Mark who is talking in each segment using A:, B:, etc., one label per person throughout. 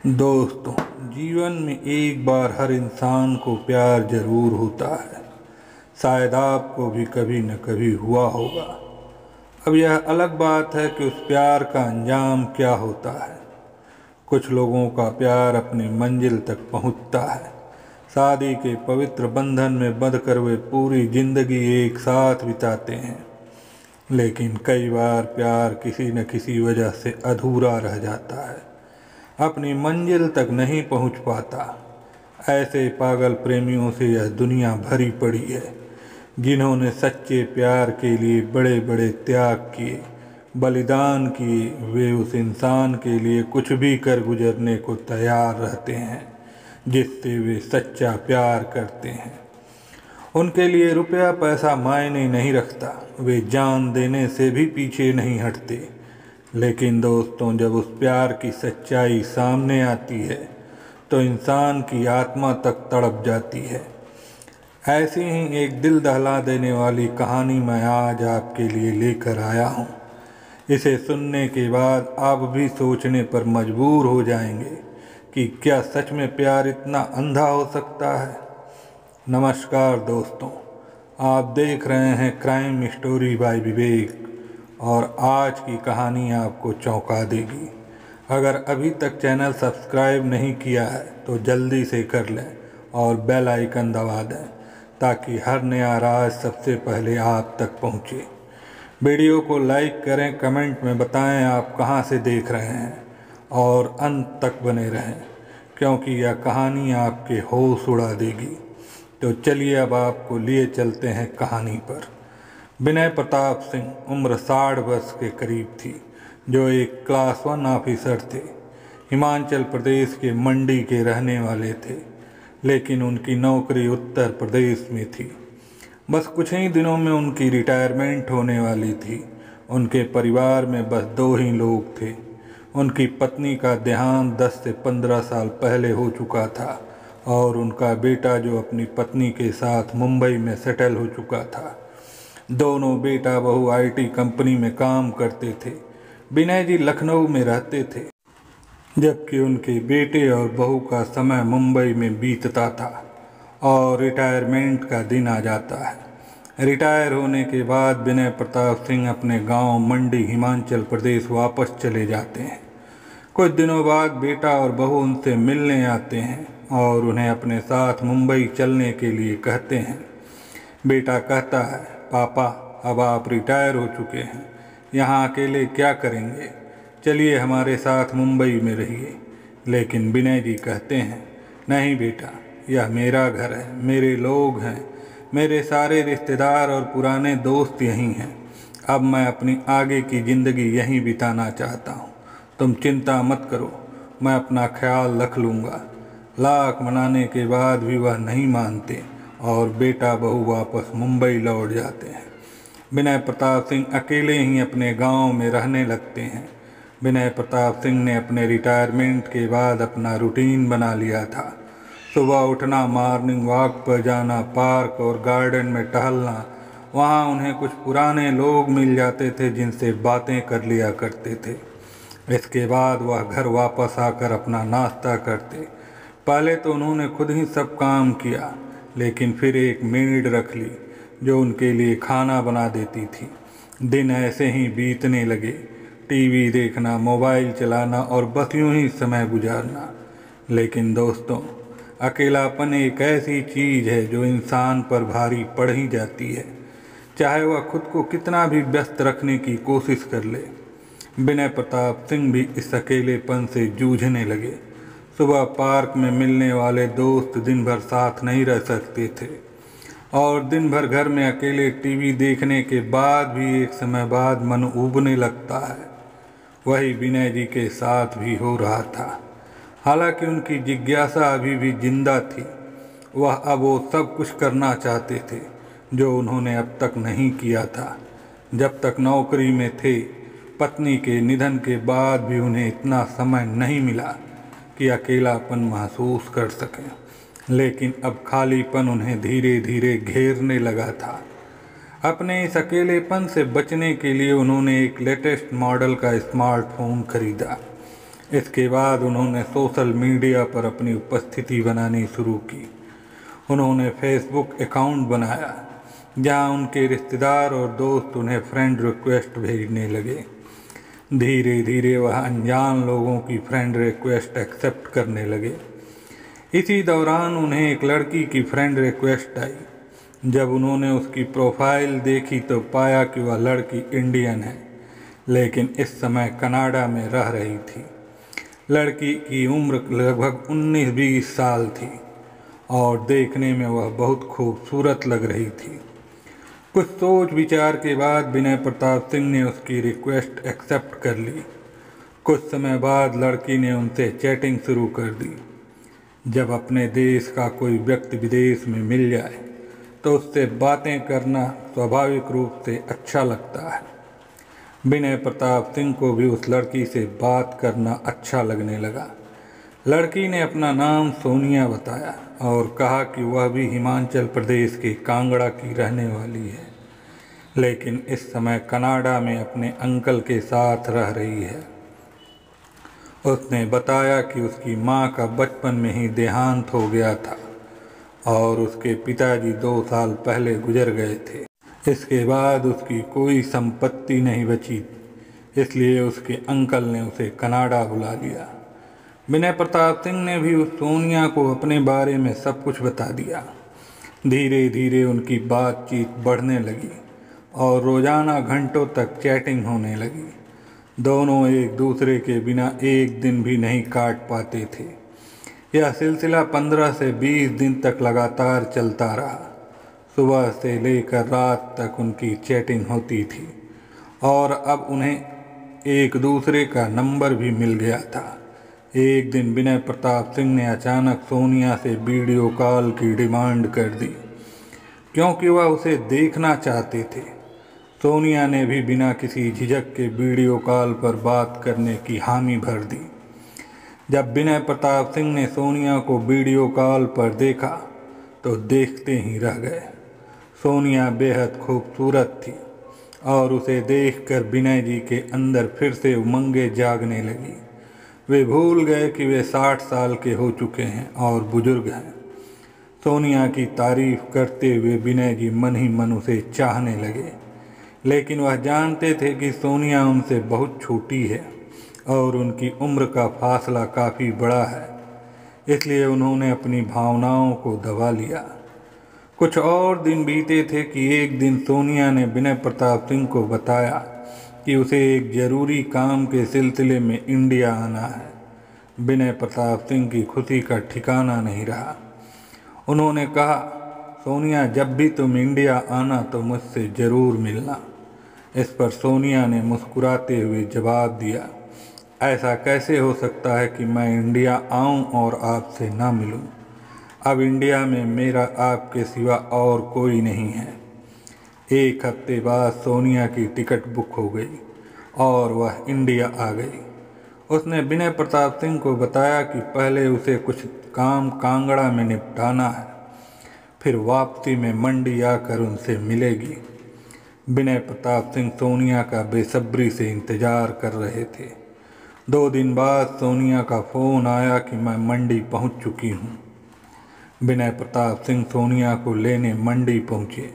A: दोस्तों, जीवन में एक बार हर इंसान को प्यार जरूर होता है। शायद आपको भी कभी न कभी हुआ होगा। अब यह अलग बात है कि उस प्यार का अंजाम क्या होता है। कुछ लोगों का प्यार अपनी मंजिल तक पहुंचता है। शादी के पवित्र बंधन में बंधकर वे पूरी जिंदगी एक साथ बिताते हैं। लेकिन कई बार प्यार किसी न किसी वजह से अधूरा रह जाता है, अपनी मंजिल तक नहीं पहुंच पाता। ऐसे पागल प्रेमियों से यह दुनिया भरी पड़ी है, जिन्होंने सच्चे प्यार के लिए बड़े बड़े त्याग किए, बलिदान किए। वे उस इंसान के लिए कुछ भी कर गुजरने को तैयार रहते हैं जिससे वे सच्चा प्यार करते हैं। उनके लिए रुपया पैसा मायने नहीं रखता, वे जान देने से भी पीछे नहीं हटते। लेकिन दोस्तों, जब उस प्यार की सच्चाई सामने आती है तो इंसान की आत्मा तक तड़प जाती है। ऐसी ही एक दिल दहला देने वाली कहानी मैं आज आपके लिए लेकर आया हूँ। इसे सुनने के बाद आप भी सोचने पर मजबूर हो जाएंगे कि क्या सच में प्यार इतना अंधा हो सकता है। नमस्कार दोस्तों, आप देख रहे हैं क्राइम स्टोरी बाय विवेक, और आज की कहानी आपको चौंका देगी। अगर अभी तक चैनल सब्सक्राइब नहीं किया है तो जल्दी से कर लें और बेल आइकन दबा दें, ताकि हर नया राज सबसे पहले आप तक पहुंचे। वीडियो को लाइक करें, कमेंट में बताएं आप कहां से देख रहे हैं, और अंत तक बने रहें क्योंकि यह कहानी आपके होश उड़ा देगी। तो चलिए अब आपको लिए चलते हैं कहानी पर। विनय प्रताप सिंह उम्र 60 वर्ष के करीब थी, जो एक क्लास 1 ऑफिसर थे। हिमाचल प्रदेश के मंडी के रहने वाले थे, लेकिन उनकी नौकरी उत्तर प्रदेश में थी। बस कुछ ही दिनों में उनकी रिटायरमेंट होने वाली थी। उनके परिवार में बस 2 ही लोग थे। उनकी पत्नी का देहांत 10 से 15 साल पहले हो चुका था, और उनका बेटा जो अपनी पत्नी के साथ मुंबई में सेटल हो चुका था। दोनों बेटा बहू आईटी कंपनी में काम करते थे। विनय जी लखनऊ में रहते थे, जबकि उनके बेटे और बहू का समय मुंबई में बीतता था और रिटायरमेंट का दिन आ जाता है। रिटायर होने के बाद विनय प्रताप सिंह अपने गांव मंडी हिमाचल प्रदेश वापस चले जाते हैं। कुछ दिनों बाद बेटा और बहू उनसे मिलने आते हैं और उन्हें अपने साथ मुंबई चलने के लिए कहते हैं। बेटा कहता है, पापा अब आप रिटायर हो चुके हैं, यहाँ अकेले क्या करेंगे, चलिए हमारे साथ मुंबई में रहिए। लेकिन विनय जी कहते हैं, नहीं बेटा, यह मेरा घर है, मेरे लोग हैं, मेरे सारे रिश्तेदार और पुराने दोस्त यहीं हैं। अब मैं अपनी आगे की ज़िंदगी यहीं बिताना चाहता हूँ। तुम चिंता मत करो, मैं अपना ख्याल रख लूँगा। लाख मनाने के बाद भी वह नहीं मानते और बेटा बहू वापस मुंबई लौट जाते हैं। विनय प्रताप सिंह अकेले ही अपने गांव में रहने लगते हैं। विनय प्रताप सिंह ने अपने रिटायरमेंट के बाद अपना रूटीन बना लिया था। सुबह उठना, मॉर्निंग वॉक पर जाना, पार्क और गार्डन में टहलना। वहां उन्हें कुछ पुराने लोग मिल जाते थे जिनसे बातें कर लिया करते थे। इसके बाद वह घर वापस आकर अपना नाश्ता करते। पहले तो उन्होंने खुद ही सब काम किया, लेकिन फिर एक मेड रख ली जो उनके लिए खाना बना देती थी। दिन ऐसे ही बीतने लगे, टीवी देखना, मोबाइल चलाना और बस यूं ही समय गुजारना। लेकिन दोस्तों, अकेलापन एक ऐसी चीज़ है जो इंसान पर भारी पड़ ही जाती है, चाहे वह खुद को कितना भी व्यस्त रखने की कोशिश कर ले। विनय प्रताप सिंह भी इस अकेलेपन से जूझने लगे। सुबह पार्क में मिलने वाले दोस्त दिन भर साथ नहीं रह सकते थे, और दिन भर घर में अकेले टीवी देखने के बाद भी एक समय बाद मन ऊबने लगता है। वही विनय जी के साथ भी हो रहा था। हालांकि उनकी जिज्ञासा अभी भी जिंदा थी। वह अब वो सब कुछ करना चाहते थे जो उन्होंने अब तक नहीं किया था। जब तक नौकरी में थे, पत्नी के निधन के बाद भी उन्हें इतना समय नहीं मिला कि अकेलापन महसूस कर सकें। लेकिन अब खालीपन उन्हें धीरे धीरे घेरने लगा था। अपने इस अकेलेपन से बचने के लिए उन्होंने एक लेटेस्ट मॉडल का स्मार्टफोन खरीदा। इसके बाद उन्होंने सोशल मीडिया पर अपनी उपस्थिति बनानी शुरू की। उन्होंने फेसबुक अकाउंट बनाया जहां उनके रिश्तेदार और दोस्त उन्हें फ्रेंड रिक्वेस्ट भेजने लगे। धीरे धीरे वह अनजान लोगों की फ्रेंड रिक्वेस्ट एक्सेप्ट करने लगे। इसी दौरान उन्हें एक लड़की की फ्रेंड रिक्वेस्ट आई। जब उन्होंने उसकी प्रोफाइल देखी तो पाया कि वह लड़की इंडियन है, लेकिन इस समय कनाडा में रह रही थी। लड़की की उम्र लगभग 19-20 साल थी और देखने में वह बहुत खूबसूरत लग रही थी। कुछ सोच विचार के बाद विनय प्रताप सिंह ने उसकी रिक्वेस्ट एक्सेप्ट कर ली। कुछ समय बाद लड़की ने उनसे चैटिंग शुरू कर दी। जब अपने देश का कोई व्यक्ति विदेश में मिल जाए तो उससे बातें करना स्वाभाविक रूप से अच्छा लगता है। विनय प्रताप सिंह को भी उस लड़की से बात करना अच्छा लगने लगा। लड़की ने अपना नाम सोनिया बताया और कहा कि वह भी हिमाचल प्रदेश के कांगड़ा की रहने वाली है, लेकिन इस समय कनाडा में अपने अंकल के साथ रह रही है। उसने बताया कि उसकी मां का बचपन में ही देहांत हो गया था और उसके पिताजी 2 साल पहले गुजर गए थे। इसके बाद उसकी कोई संपत्ति नहीं बची, इसलिए उसके अंकल ने उसे कनाडा बुला लिया। विनय प्रताप सिंह ने भी उस सोनिया को अपने बारे में सब कुछ बता दिया। धीरे धीरे उनकी बातचीत बढ़ने लगी और रोज़ाना घंटों तक चैटिंग होने लगी। दोनों एक दूसरे के बिना एक दिन भी नहीं काट पाते थे। यह सिलसिला 15 से 20 दिन तक लगातार चलता रहा। सुबह से लेकर रात तक उनकी चैटिंग होती थी और अब उन्हें एक दूसरे का नंबर भी मिल गया था। एक दिन विनय प्रताप सिंह ने अचानक सोनिया से वीडियो कॉल की डिमांड कर दी, क्योंकि वह उसे देखना चाहते थे। सोनिया ने भी बिना किसी झिझक के वीडियो कॉल पर बात करने की हामी भर दी। जब विनय प्रताप सिंह ने सोनिया को वीडियो कॉल पर देखा तो देखते ही रह गए। सोनिया बेहद खूबसूरत थी और उसे देखकर विनय जी के अंदर फिर से उमंगें जागने लगी। वे भूल गए कि वे 60 साल के हो चुके हैं और बुजुर्ग हैं। सोनिया की तारीफ करते हुए विनय जी मन ही मन उसे चाहने लगे, लेकिन वह जानते थे कि सोनिया उनसे बहुत छोटी है और उनकी उम्र का फासला काफ़ी बड़ा है, इसलिए उन्होंने अपनी भावनाओं को दबा लिया। कुछ और दिन बीते थे कि एक दिन सोनिया ने विनय प्रताप सिंह को बताया कि उसे एक ज़रूरी काम के सिलसिले में इंडिया आना है। विनय प्रताप सिंह की खुशी का ठिकाना नहीं रहा। उन्होंने कहा, सोनिया, जब भी तुम इंडिया आना तो मुझसे ज़रूर मिलना। इस पर सोनिया ने मुस्कुराते हुए जवाब दिया, ऐसा कैसे हो सकता है कि मैं इंडिया आऊं और आपसे ना मिलूं? अब इंडिया में मेरा आपके सिवा और कोई नहीं है। एक हफ्ते बाद सोनिया की टिकट बुक हो गई और वह इंडिया आ गई। उसने विनय प्रताप सिंह को बताया कि पहले उसे कुछ काम कांगड़ा में निपटाना है, फिर वापसी में मंडी आकर उनसे मिलेगी। विनय प्रताप सिंह सोनिया का बेसब्री से इंतज़ार कर रहे थे। 2 दिन बाद सोनिया का फ़ोन आया कि मैं मंडी पहुंच चुकी हूं। विनय प्रताप सिंह सोनिया को लेने मंडी पहुंचे।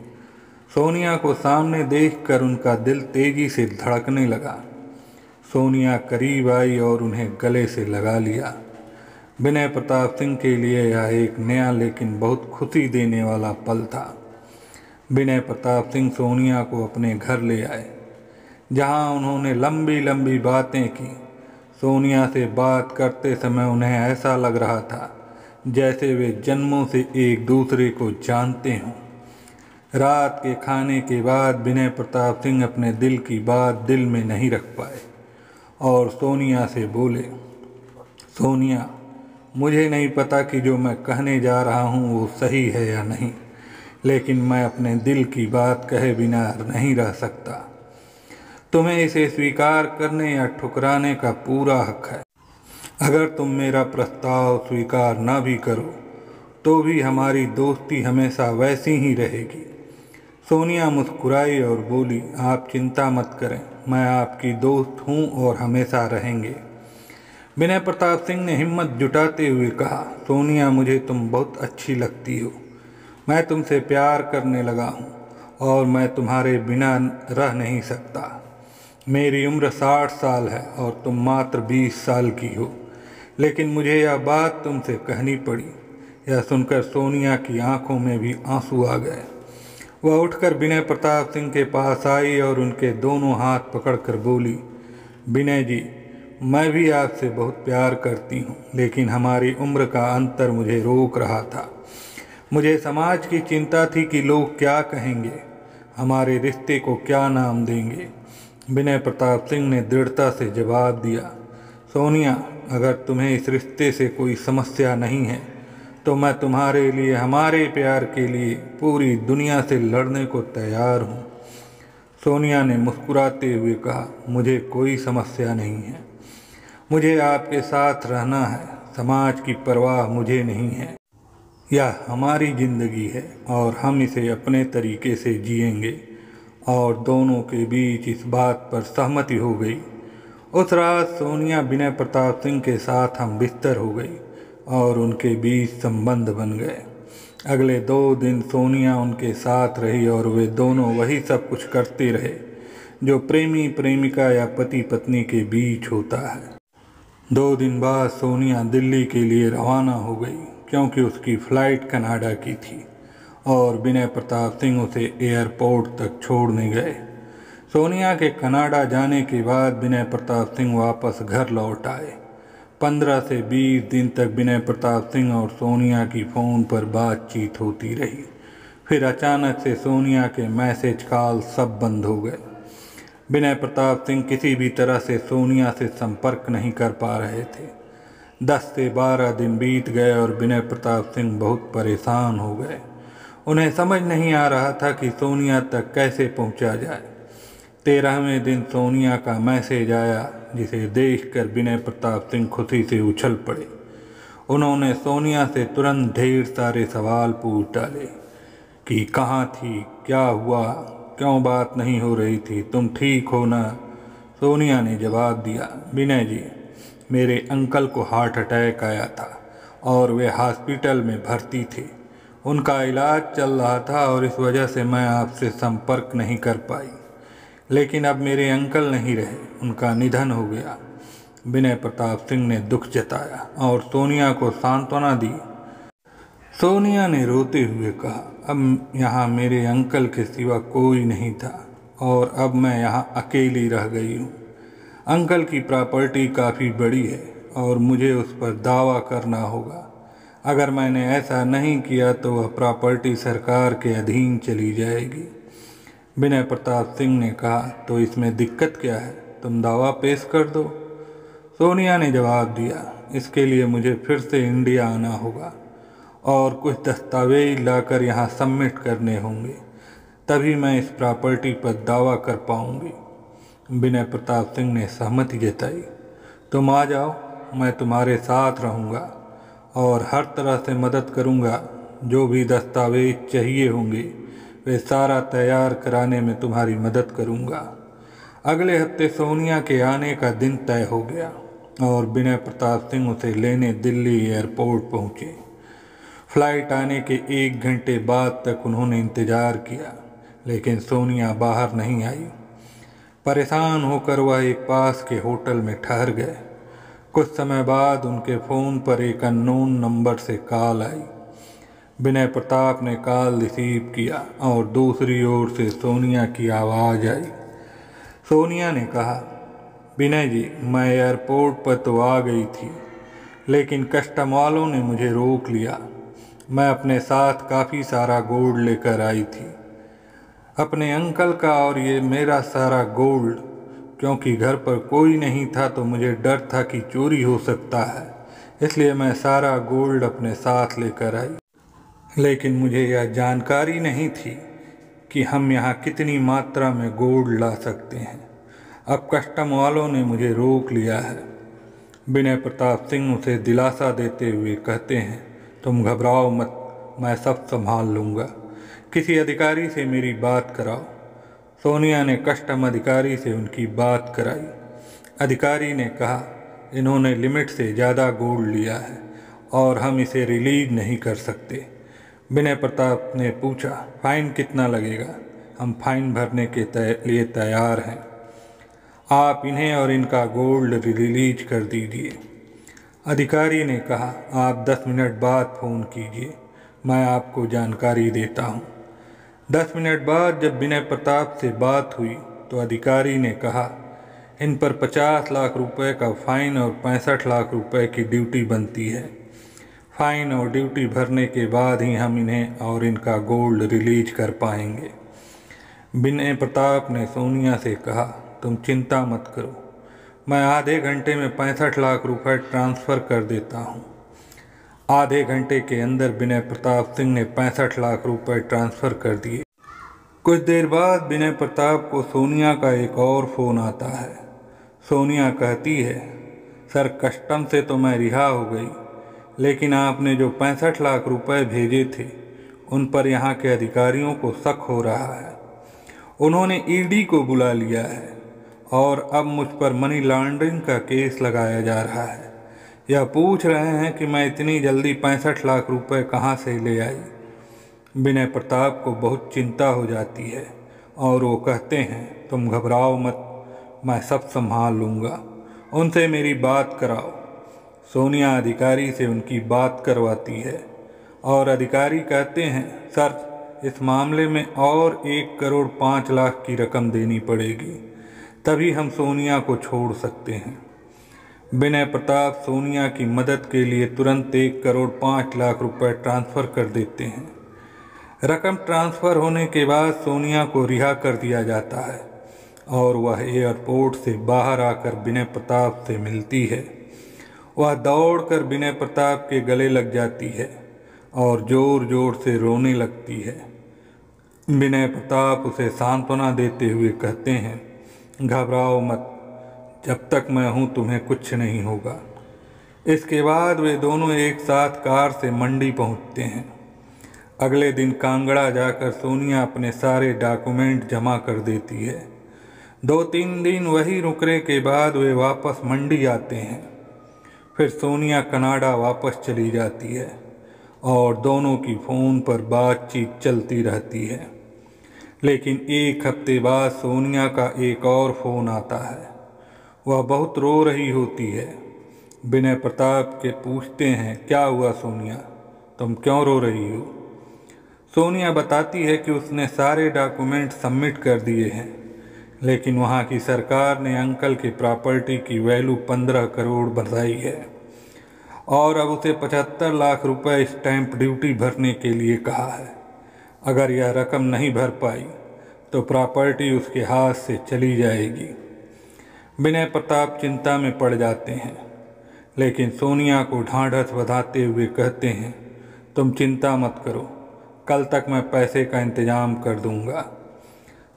A: सोनिया को सामने देखकर उनका दिल तेजी से धड़कने लगा। सोनिया करीब आई और उन्हें गले से लगा लिया। विनय प्रताप सिंह के लिए यह एक नया लेकिन बहुत खुशी देने वाला पल था। विनय प्रताप सिंह सोनिया को अपने घर ले आए, जहां उन्होंने लंबी लंबी बातें की। सोनिया से बात करते समय उन्हें ऐसा लग रहा था जैसे वे जन्मों से एक दूसरे को जानते हों। रात के खाने के बाद विनय प्रताप सिंह अपने दिल की बात दिल में नहीं रख पाए और सोनिया से बोले, सोनिया, मुझे नहीं पता कि जो मैं कहने जा रहा हूँ वो सही है या नहीं, लेकिन मैं अपने दिल की बात कहे बिना नहीं रह सकता। तुम्हें इसे स्वीकार करने या ठुकराने का पूरा हक है। अगर तुम मेरा प्रस्ताव स्वीकार ना भी करो तो भी हमारी दोस्ती हमेशा वैसी ही रहेगी। सोनिया मुस्कुराई और बोली, आप चिंता मत करें, मैं आपकी दोस्त हूँ और हमेशा रहेंगे। विनय प्रताप सिंह ने हिम्मत जुटाते हुए कहा, सोनिया, मुझे तुम बहुत अच्छी लगती हो। मैं तुमसे प्यार करने लगा हूँ और मैं तुम्हारे बिना रह नहीं सकता। मेरी उम्र 60 साल है और तुम मात्र 20 साल की हो, लेकिन मुझे यह बात तुमसे कहनी पड़ी। यह सुनकर सोनिया की आंखों में भी आंसू आ गए। वह उठकर विनय प्रताप सिंह के पास आई और उनके दोनों हाथ पकड़कर बोली, विनय जी, मैं भी आपसे बहुत प्यार करती हूँ, लेकिन हमारी उम्र का अंतर मुझे रोक रहा था। मुझे समाज की चिंता थी कि लोग क्या कहेंगे, हमारे रिश्ते को क्या नाम देंगे। विनय प्रताप सिंह ने दृढ़ता से जवाब दिया, सोनिया, अगर तुम्हें इस रिश्ते से कोई समस्या नहीं है तो मैं तुम्हारे लिए, हमारे प्यार के लिए पूरी दुनिया से लड़ने को तैयार हूँ। सोनिया ने मुस्कुराते हुए कहा, मुझे कोई समस्या नहीं है। मुझे आपके साथ रहना है। समाज की परवाह मुझे नहीं है। यह हमारी ज़िंदगी है और हम इसे अपने तरीके से जिएंगे। और दोनों के बीच इस बात पर सहमति हो गई। उस रात सोनिया विनय प्रताप सिंह के साथ हम बिस्तर हो गई और उनके बीच संबंध बन गए। अगले 2 दिन सोनिया उनके साथ रही और वे दोनों वही सब कुछ करते रहे जो प्रेमी प्रेमिका या पति पत्नी के बीच होता है। 2 दिन बाद सोनिया दिल्ली के लिए रवाना हो गई, क्योंकि उसकी फ़्लाइट कनाडा की थी और विनय प्रताप सिंह उसे एयरपोर्ट तक छोड़ने गए। सोनिया के कनाडा जाने के बाद विनय प्रताप सिंह वापस घर लौट आए। 15 से 20 दिन तक विनय प्रताप सिंह और सोनिया की फ़ोन पर बातचीत होती रही। फिर अचानक से सोनिया के मैसेज कॉल सब बंद हो गए। विनय प्रताप सिंह किसी भी तरह से सोनिया से संपर्क नहीं कर पा रहे थे। 10 से 12 दिन बीत गए और विनय प्रताप सिंह बहुत परेशान हो गए। उन्हें समझ नहीं आ रहा था कि सोनिया तक कैसे पहुंचा जाए। 13वें दिन सोनिया का मैसेज आया, जिसे देखकर विनय प्रताप सिंह खुशी से उछल पड़े। उन्होंने सोनिया से तुरंत ढेर सारे सवाल पूछ डाले कि कहाँ थी, क्या हुआ, क्यों बात नहीं हो रही थी, तुम ठीक हो ना। सोनिया ने जवाब दिया, विनय जी, मेरे अंकल को हार्ट अटैक आया था और वे हॉस्पिटल में भर्ती थे। उनका इलाज चल रहा था और इस वजह से मैं आपसे संपर्क नहीं कर पाई। लेकिन अब मेरे अंकल नहीं रहे, उनका निधन हो गया। विनय प्रताप सिंह ने दुख जताया और सोनिया को सांत्वना दी। सोनिया ने रोते हुए कहा, अब यहाँ मेरे अंकल के सिवा कोई नहीं था और अब मैं यहाँ अकेली रह गई हूँ। अंकल की प्रॉपर्टी काफ़ी बड़ी है और मुझे उस पर दावा करना होगा। अगर मैंने ऐसा नहीं किया तो वह प्रॉपर्टी सरकार के अधीन चली जाएगी। विनय प्रताप सिंह ने कहा, तो इसमें दिक्कत क्या है, तुम दावा पेश कर दो। सोनिया ने जवाब दिया, इसके लिए मुझे फिर से इंडिया आना होगा और कुछ दस्तावेज लाकर यहाँ सबमिट करने होंगे, तभी मैं इस प्रॉपर्टी पर दावा कर पाऊँगी। विनय प्रताप सिंह ने सहमति जताई। तुम आ जाओ, मैं तुम्हारे साथ रहूँगा और हर तरह से मदद करूँगा। जो भी दस्तावेज चाहिए होंगे वे सारा तैयार कराने में तुम्हारी मदद करूँगा। अगले हफ्ते सोनिया के आने का दिन तय हो गया और विनय प्रताप सिंह उसे लेने दिल्ली एयरपोर्ट पहुँचे। फ़्लाइट आने के 1 घंटे बाद तक उन्होंने इंतज़ार किया, लेकिन सोनिया बाहर नहीं आई। परेशान होकर वह एक पास के होटल में ठहर गए। कुछ समय बाद उनके फ़ोन पर एक अननोन नंबर से कॉल आई। विनय प्रताप ने कॉल रिसीव किया और दूसरी ओर से सोनिया की आवाज़ आई। सोनिया ने कहा, विनय जी, मैं एयरपोर्ट पर तो आ गई थी, लेकिन कस्टम वालों ने मुझे रोक लिया। मैं अपने साथ काफ़ी सारा गोल्ड लेकर आई थी, अपने अंकल का, और ये मेरा सारा गोल्ड। क्योंकि घर पर कोई नहीं था तो मुझे डर था कि चोरी हो सकता है, इसलिए मैं सारा गोल्ड अपने साथ लेकर आई। लेकिन मुझे यह जानकारी नहीं थी कि हम यहाँ कितनी मात्रा में गोल्ड ला सकते हैं। अब कस्टम वालों ने मुझे रोक लिया है। विनय प्रताप सिंह उसे दिलासा देते हुए कहते हैं, तुम घबराओ मत, मैं सब संभाल लूँगा। किसी अधिकारी से मेरी बात कराओ। सोनिया ने कस्टम अधिकारी से उनकी बात कराई। अधिकारी ने कहा, इन्होंने लिमिट से ज़्यादा गोल्ड लिया है और हम इसे रिलीज नहीं कर सकते। विनय प्रताप ने पूछा, फाइन कितना लगेगा? हम फाइन भरने के लिए तैयार हैं। आप इन्हें और इनका गोल्ड रिलीज कर दीजिए। अधिकारी ने कहा, आप 10 मिनट बाद फ़ोन कीजिए, मैं आपको जानकारी देता हूँ। 10 मिनट बाद जब विनय प्रताप से बात हुई तो अधिकारी ने कहा, इन पर 50 लाख रुपए का फ़ाइन और 65 लाख रुपए की ड्यूटी बनती है। फ़ाइन और ड्यूटी भरने के बाद ही हम इन्हें और इनका गोल्ड रिलीज कर पाएंगे। विनय प्रताप ने सोनिया से कहा, तुम चिंता मत करो, मैं आधे घंटे में 65 लाख रुपए ट्रांसफ़र कर देता हूँ। आधे घंटे के अंदर विनय प्रताप सिंह ने 65 लाख रुपए ट्रांसफ़र कर दिए। कुछ देर बाद विनय प्रताप को सोनिया का एक और फ़ोन आता है। सोनिया कहती है, सर कस्टम से तो मैं रिहा हो गई, लेकिन आपने जो 65 लाख रुपए भेजे थे उन पर यहाँ के अधिकारियों को शक हो रहा है। उन्होंने ईडी को बुला लिया है और अब मुझ पर मनी लॉन्ड्रिंग का केस लगाया जा रहा है। यह पूछ रहे हैं कि मैं इतनी जल्दी 65 लाख रुपए कहाँ से ले आई। विनय प्रताप को बहुत चिंता हो जाती है और वो कहते हैं, तुम घबराओ मत, मैं सब संभाल लूँगा, उनसे मेरी बात कराओ। सोनिया अधिकारी से उनकी बात करवाती है और अधिकारी कहते हैं, सर इस मामले में और 1 करोड़ 5 लाख की रकम देनी पड़ेगी, तभी हम सोनिया को छोड़ सकते हैं। विनय प्रताप सोनिया की मदद के लिए तुरंत 1 करोड़ 5 लाख रुपए ट्रांसफ़र कर देते हैं। रकम ट्रांसफ़र होने के बाद सोनिया को रिहा कर दिया जाता है और वह एयरपोर्ट से बाहर आकर विनय प्रताप से मिलती है। वह दौड़कर विनय प्रताप के गले लग जाती है और ज़ोर ज़ोर से रोने लगती है। विनय प्रताप उसे सांत्वना देते हुए कहते हैं, घबराओ मत, जब तक मैं हूँ तुम्हें कुछ नहीं होगा। इसके बाद वे दोनों एक साथ कार से मंडी पहुँचते हैं। अगले दिन कांगड़ा जाकर सोनिया अपने सारे डॉक्यूमेंट जमा कर देती है। 2-3 दिन वहीं रुकने के बाद वे वापस मंडी आते हैं। फिर सोनिया कनाडा वापस चली जाती है और दोनों की फ़ोन पर बातचीत चलती रहती है। लेकिन 1 हफ्ते बाद सोनिया का एक और फ़ोन आता है। वह बहुत रो रही होती है। विनय प्रताप के पूछते हैं, क्या हुआ सोनिया, तुम क्यों रो रही हो? सोनिया बताती है कि उसने सारे डॉक्यूमेंट सबमिट कर दिए हैं, लेकिन वहाँ की सरकार ने अंकल की प्रॉपर्टी की वैल्यू 15 करोड़ बताई है और अब उसे 75 लाख रुपए स्टैंप ड्यूटी भरने के लिए कहा है। अगर यह रकम नहीं भर पाई तो प्रॉपर्टी उसके हाथ से चली जाएगी। विनय प्रताप चिंता में पड़ जाते हैं, लेकिन सोनिया को ढांढस बंधाते हुए कहते हैं, तुम चिंता मत करो, कल तक मैं पैसे का इंतज़ाम कर दूंगा।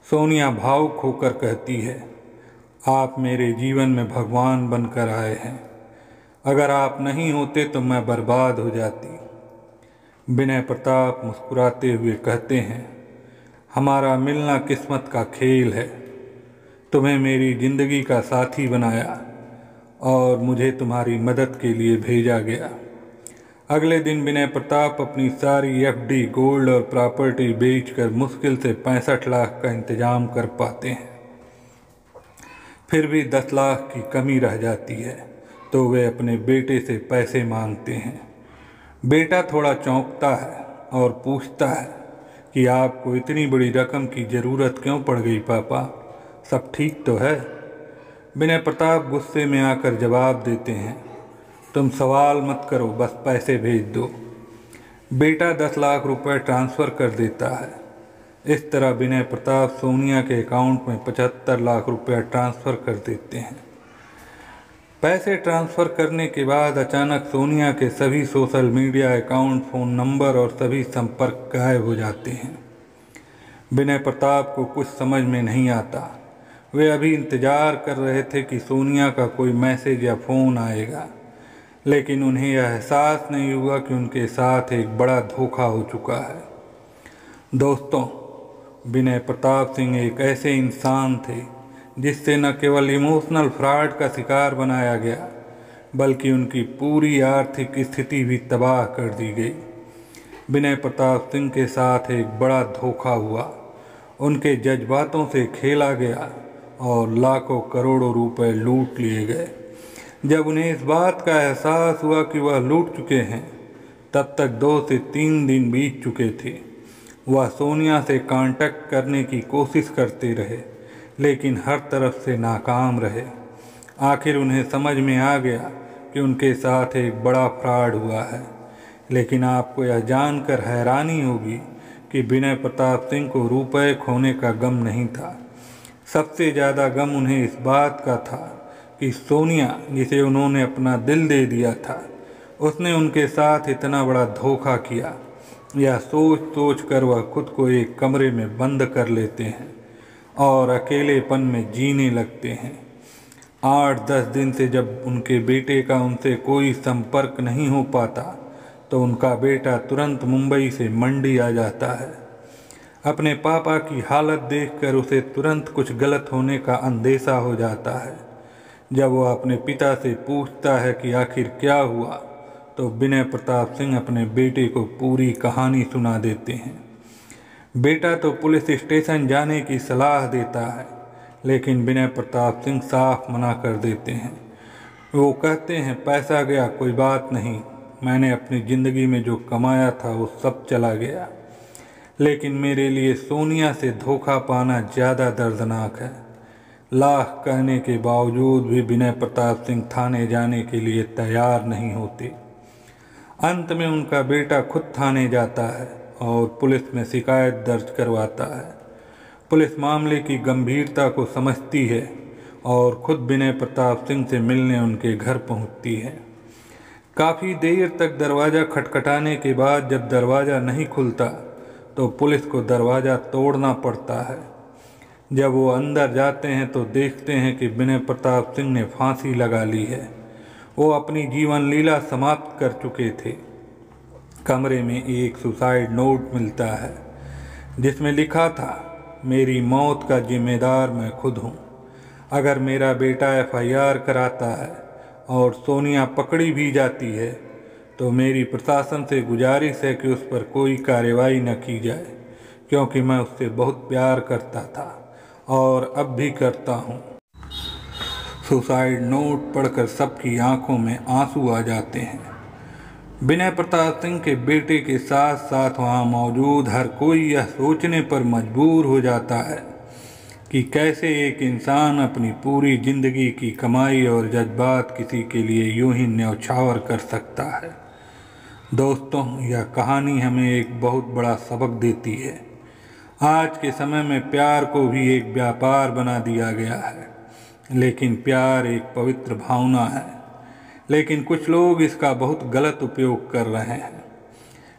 A: सोनिया भावुक होकर कहती है, आप मेरे जीवन में भगवान बनकर आए हैं, अगर आप नहीं होते तो मैं बर्बाद हो जाती। विनय प्रताप मुस्कुराते हुए कहते हैं, हमारा मिलना किस्मत का खेल है, तुम्हें मेरी ज़िंदगी का साथी बनाया और मुझे तुम्हारी मदद के लिए भेजा गया। अगले दिन विनय प्रताप अपनी सारी एफडी, गोल्ड और प्रॉपर्टी बेचकर मुश्किल से 65 लाख का इंतजाम कर पाते हैं। फिर भी 10 लाख की कमी रह जाती है तो वे अपने बेटे से पैसे मांगते हैं। बेटा थोड़ा चौंकता है और पूछता है कि आपको इतनी बड़ी रकम की ज़रूरत क्यों पड़ गई पापा, सब ठीक तो है? विनय प्रताप गुस्से में आकर जवाब देते हैं, तुम सवाल मत करो, बस पैसे भेज दो। बेटा 10 लाख रुपए ट्रांसफ़र कर देता है। इस तरह विनय प्रताप सोनिया के अकाउंट में 75 लाख रुपया ट्रांसफ़र कर देते हैं। पैसे ट्रांसफ़र करने के बाद अचानक सोनिया के सभी social media account, phone number और सभी संपर्क गायब हो जाते हैं। विनय प्रताप को कुछ समझ में नहीं आता। वे अभी इंतज़ार कर रहे थे कि सोनिया का कोई मैसेज या फ़ोन आएगा, लेकिन उन्हें यह एहसास नहीं हुआ कि उनके साथ एक बड़ा धोखा हो चुका है। दोस्तों, विनय प्रताप सिंह एक ऐसे इंसान थे जिससे न केवल इमोशनल फ्रॉड का शिकार बनाया गया, बल्कि उनकी पूरी आर्थिक स्थिति भी तबाह कर दी गई। विनय प्रताप सिंह के साथ एक बड़ा धोखा हुआ। उनके जज्बातों से खेला गया और लाखों करोड़ों रुपए लूट लिए गए। जब उन्हें इस बात का एहसास हुआ कि वह लूट चुके हैं, तब तक 2 से 3 दिन बीत चुके थे। वह सोनिया से कांटेक्ट करने की कोशिश करते रहे, लेकिन हर तरफ से नाकाम रहे। आखिर उन्हें समझ में आ गया कि उनके साथ एक बड़ा फ्रॉड हुआ है। लेकिन आपको यह जानकर हैरानी होगी कि विनय प्रताप सिंह को रुपए खोने का गम नहीं था। सबसे ज़्यादा गम उन्हें इस बात का था कि सोनिया, जिसे उन्होंने अपना दिल दे दिया था, उसने उनके साथ इतना बड़ा धोखा किया। यह सोच सोच कर वह खुद को एक कमरे में बंद कर लेते हैं और अकेलेपन में जीने लगते हैं। 8-10 दिन से जब उनके बेटे का उनसे कोई संपर्क नहीं हो पाता, तो उनका बेटा तुरंत मुंबई से मंडी आ जाता है। अपने पापा की हालत देखकर उसे तुरंत कुछ गलत होने का अंदेशा हो जाता है। जब वह अपने पिता से पूछता है कि आखिर क्या हुआ, तो विनय प्रताप सिंह अपने बेटे को पूरी कहानी सुना देते हैं। बेटा तो पुलिस स्टेशन जाने की सलाह देता है, लेकिन विनय प्रताप सिंह साफ मना कर देते हैं। वो कहते हैं, पैसा गया कोई बात नहीं, मैंने अपनी ज़िंदगी में जो कमाया था वो सब चला गया, लेकिन मेरे लिए सोनिया से धोखा पाना ज़्यादा दर्दनाक है। लाख कहने के बावजूद भी विनय प्रताप सिंह थाने जाने के लिए तैयार नहीं होते। अंत में उनका बेटा खुद थाने जाता है और पुलिस में शिकायत दर्ज करवाता है। पुलिस मामले की गंभीरता को समझती है और खुद विनय प्रताप सिंह से मिलने उनके घर पहुंचती है। काफ़ी देर तक दरवाज़ा खटखटाने के बाद जब दरवाज़ा नहीं खुलता, तो पुलिस को दरवाज़ा तोड़ना पड़ता है। जब वो अंदर जाते हैं तो देखते हैं कि विनय प्रताप सिंह ने फांसी लगा ली है। वो अपनी जीवन लीला समाप्त कर चुके थे। कमरे में एक सुसाइड नोट मिलता है, जिसमें लिखा था, मेरी मौत का जिम्मेदार मैं खुद हूँ। अगर मेरा बेटा FIR कराता है और सोनिया पकड़ी भी जाती है, तो मेरी प्रशासन से गुजारिश है कि उस पर कोई कार्रवाई न की जाए, क्योंकि मैं उससे बहुत प्यार करता था और अब भी करता हूँ। सुसाइड नोट पढ़कर सबकी आंखों में आंसू आ जाते हैं। विनय प्रताप सिंह के बेटे के साथ साथ वहाँ मौजूद हर कोई यह सोचने पर मजबूर हो जाता है कि कैसे एक इंसान अपनी पूरी जिंदगी की कमाई और जज्बात किसी के लिए यूं ही न्यौछावर कर सकता है। दोस्तों, यह कहानी हमें एक बहुत बड़ा सबक देती है। आज के समय में प्यार को भी एक व्यापार बना दिया गया है, लेकिन प्यार एक पवित्र भावना है। लेकिन कुछ लोग इसका बहुत गलत उपयोग कर रहे हैं।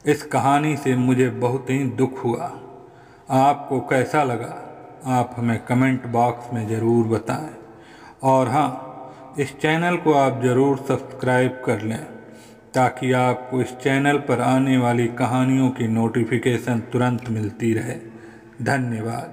A: इस कहानी से मुझे बहुत ही दुख हुआ। आपको कैसा लगा, आप हमें कमेंट बॉक्स में ज़रूर बताएं। और हाँ, इस चैनल को आप ज़रूर सब्सक्राइब कर लें, ताकि आपको इस चैनल पर आने वाली कहानियों की नोटिफिकेशन तुरंत मिलती रहे। धन्यवाद।